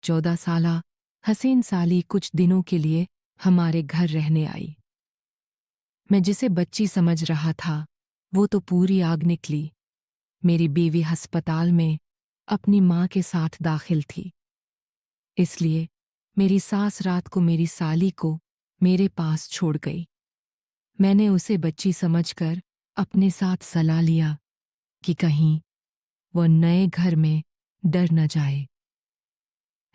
14 साला हसीन साली कुछ दिनों के लिए हमारे घर रहने आई। मैं जिसे बच्ची समझ रहा था वो तो पूरी आग निकली। मेरी बीवी अस्पताल में अपनी माँ के साथ दाखिल थी, इसलिए मेरी सास रात को मेरी साली को मेरे पास छोड़ गई। मैंने उसे बच्ची समझकर अपने साथ सला लिया कि कहीं वह नए घर में डर न जाए।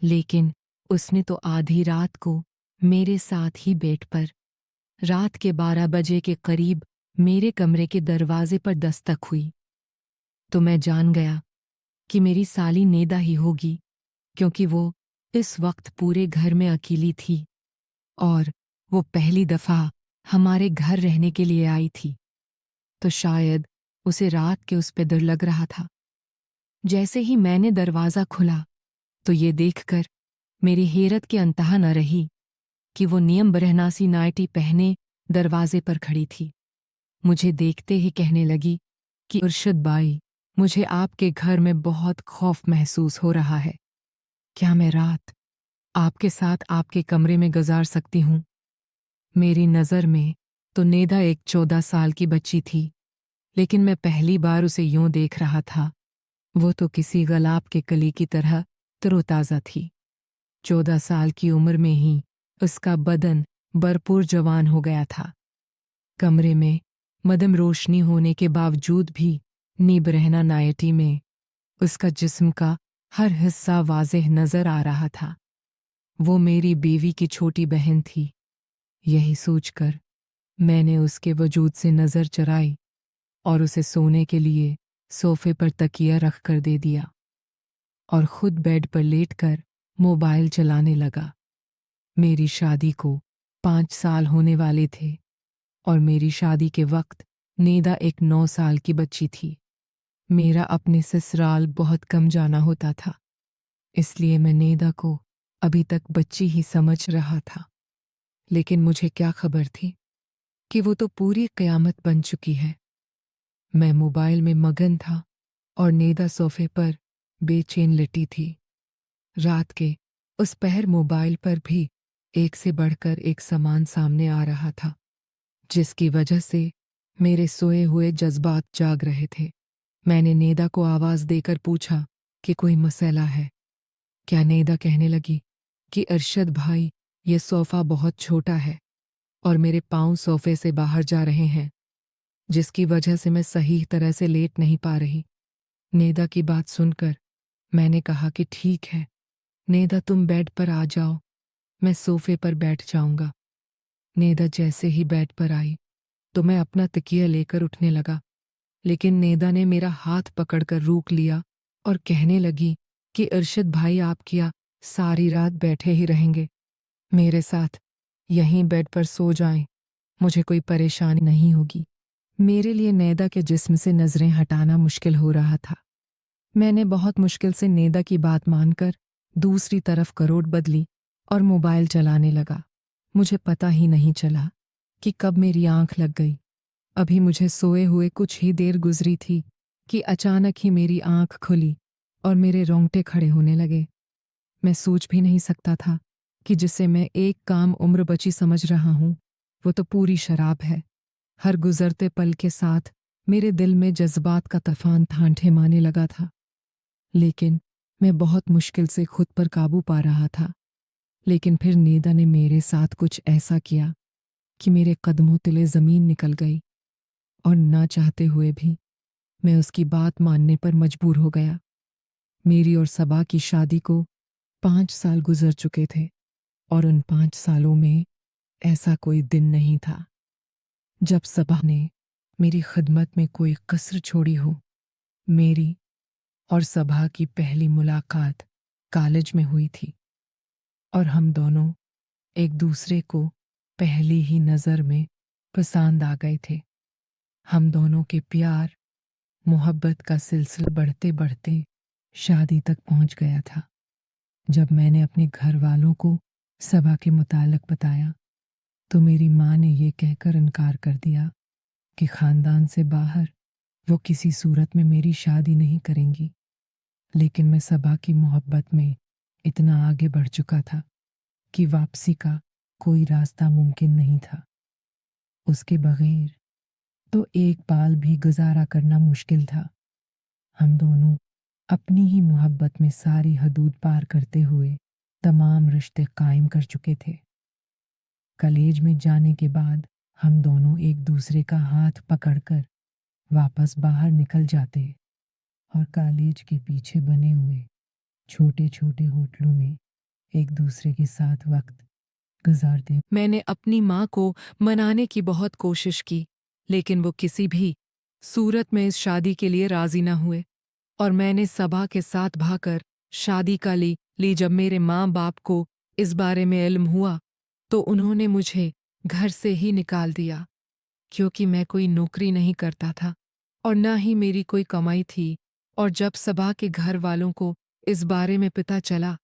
लेकिन उसने तो आधी रात को मेरे साथ ही बेड पर रात के 12 बजे के करीब मेरे कमरे के दरवाजे पर दस्तक हुई तो मैं जान गया कि मेरी साली नेदा ही होगी, क्योंकि वो इस वक्त पूरे घर में अकेली थी और वो पहली दफ़ा हमारे घर रहने के लिए आई थी, तो शायद उसे रात के उस पे डर लग रहा था। जैसे ही मैंने दरवाज़ा खुला तो ये देखकर मेरी हैरत की अंतहा न रही कि वो नियम बरहनासी नाइटी पहने दरवाजे पर खड़ी थी। मुझे देखते ही कहने लगी कि अरशद भाई, मुझे आपके घर में बहुत खौफ महसूस हो रहा है। क्या मैं रात आपके साथ आपके कमरे में गुजार सकती हूँ? मेरी नज़र में तो नेदा एक 14 साल की बच्ची थी, लेकिन मैं पहली बार उसे यूं देख रहा था। वो तो किसी गुलाब के कली की तरह तरोताज़ा थी। 14 साल की उम्र में ही उसका बदन भरपूर जवान हो गया था। कमरे में मदम रोशनी होने के बावजूद भी नीब रहना नाइटी में उसका जिस्म का हर हिस्सा वाज़ेह नज़र आ रहा था। वो मेरी बीवी की छोटी बहन थी। यही सोचकर मैंने उसके वजूद से नज़र चुराई और उसे सोने के लिए सोफे पर तकिया रख कर दे दिया और खुद बेड पर लेटकर मोबाइल चलाने लगा। मेरी शादी को 5 साल होने वाले थे और मेरी शादी के वक्त नेदा एक 9 साल की बच्ची थी। मेरा अपने ससुराल बहुत कम जाना होता था, इसलिए मैं नेदा को अभी तक बच्ची ही समझ रहा था। लेकिन मुझे क्या खबर थी कि वो तो पूरी क़यामत बन चुकी है। मैं मोबाइल में मगन था और नेदा सोफे पर बेचैन लेटी थी। रात के उस पहर मोबाइल पर भी एक से बढ़कर एक सामान सामने आ रहा था, जिसकी वजह से मेरे सोए हुए जज्बात जाग रहे थे। मैंने नेदा को आवाज़ देकर पूछा कि कोई मसला है क्या? नेदा कहने लगी कि अरशद भाई, ये सोफ़ा बहुत छोटा है और मेरे पाँव सोफ़े से बाहर जा रहे हैं, जिसकी वजह से मैं सही तरह से लेट नहीं पा रही। नेदा की बात सुनकर मैंने कहा कि ठीक है नेदा, तुम बेड पर आ जाओ, मैं सोफ़े पर बैठ जाऊंगा। नेदा जैसे ही बेड पर आई तो मैं अपना तकिया लेकर उठने लगा, लेकिन नेदा ने मेरा हाथ पकड़कर रोक लिया और कहने लगी कि अरशद भाई, आप क्या सारी रात बैठे ही रहेंगे? मेरे साथ यहीं बेड पर सो जाएं, मुझे कोई परेशानी नहीं होगी। मेरे लिए नेदा के जिस्म से नज़रें हटाना मुश्किल हो रहा था। मैंने बहुत मुश्किल से नेदा की बात मानकर दूसरी तरफ करवट बदली और मोबाइल चलाने लगा। मुझे पता ही नहीं चला कि कब मेरी आंख लग गई। अभी मुझे सोए हुए कुछ ही देर गुजरी थी कि अचानक ही मेरी आंख खुली और मेरे रोंगटे खड़े होने लगे। मैं सोच भी नहीं सकता था कि जिसे मैं एक काम उम्र बची समझ रहा हूँ, वो तो पूरी शराब है। हर गुजरते पल के साथ मेरे दिल में जज्बात का तूफान ठांठे मारने लगा था, लेकिन मैं बहुत मुश्किल से खुद पर काबू पा रहा था। लेकिन फिर नेदा ने मेरे साथ कुछ ऐसा किया कि मेरे कदमों तले ज़मीन निकल गई और ना चाहते हुए भी मैं उसकी बात मानने पर मजबूर हो गया। मेरी और सबा की शादी को 5 साल गुजर चुके थे और उन 5 सालों में ऐसा कोई दिन नहीं था जब सबा ने मेरी खिदमत में कोई कसर छोड़ी हो। मेरी और सबा की पहली मुलाकात कॉलेज में हुई थी और हम दोनों एक दूसरे को पहली ही नज़र में पसंद आ गए थे। हम दोनों के प्यार मोहब्बत का सिलसिला बढ़ते बढ़ते शादी तक पहुंच गया था। जब मैंने अपने घर वालों को सबा के मुताल्लिक बताया तो मेरी माँ ने यह कहकर इनकार कर दिया कि ख़ानदान से बाहर वो किसी सूरत में मेरी शादी नहीं करेंगी। लेकिन मैं सबा की मोहब्बत में इतना आगे बढ़ चुका था कि वापसी का कोई रास्ता मुमकिन नहीं था। उसके बगैर तो एक पाल भी गुजारा करना मुश्किल था। हम दोनों अपनी ही मोहब्बत में सारी हदूद पार करते हुए तमाम रिश्ते कायम कर चुके थे। कॉलेज में जाने के बाद हम दोनों एक दूसरे का हाथ पकड़कर वापस बाहर निकल जाते और कॉलेज के पीछे बने हुए छोटे छोटे होटलों में एक दूसरे के साथ वक्त गुजारते। मैंने अपनी माँ को मनाने की बहुत कोशिश की, लेकिन वो किसी भी सूरत में इस शादी के लिए राजी न हुए और मैंने सबा के साथ भागकर शादी का ली जब मेरे माँ बाप को इस बारे में इल्म हुआ तो उन्होंने मुझे घर से ही निकाल दिया, क्योंकि मैं कोई नौकरी नहीं करता था और न ही मेरी कोई कमाई थी। और जब सबा के घर वालों को इस बारे में पता चला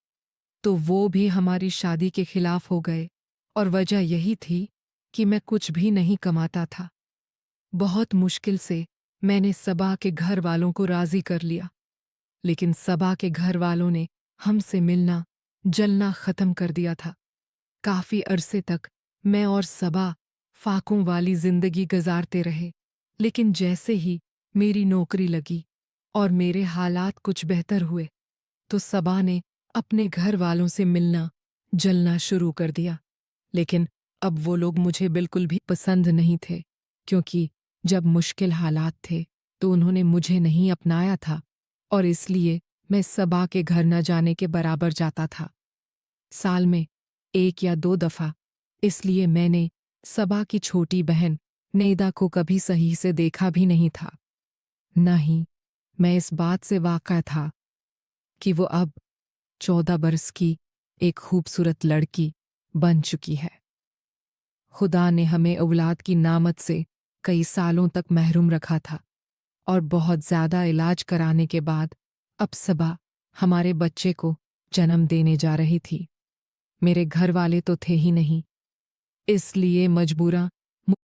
तो वो भी हमारी शादी के खिलाफ हो गए और वजह यही थी कि मैं कुछ भी नहीं कमाता था। बहुत मुश्किल से मैंने सबा के घर वालों को राजी कर लिया, लेकिन सबा के घर वालों ने हमसे मिलना जलना ख़त्म कर दिया था। काफ़ी अरसे तक मैं और सबा फाकों वाली ज़िंदगी गुजारते रहे, लेकिन जैसे ही मेरी नौकरी लगी और मेरे हालात कुछ बेहतर हुए तो सबा ने अपने घर वालों से मिलना जलना शुरू कर दिया। लेकिन अब वो लोग मुझे बिल्कुल भी पसंद नहीं थे, क्योंकि जब मुश्किल हालात थे तो उन्होंने मुझे नहीं अपनाया था और इसलिए मैं सबा के घर न जाने के बराबर जाता था। साल में 1 या 2 दफ़ा। इसलिए मैंने सबा की छोटी बहन नेदा को कभी सही से देखा भी नहीं था। न ही मैं इस बात से वाक़िफ़ था कि वो अब 14 बरस की एक खूबसूरत लड़की बन चुकी है। खुदा ने हमें औलाद की नामत से कई सालों तक महरूम रखा था और बहुत ज़्यादा इलाज कराने के बाद अब सबा हमारे बच्चे को जन्म देने जा रही थी। मेरे घर वाले तो थे ही नहीं, इसलिए मजबूरन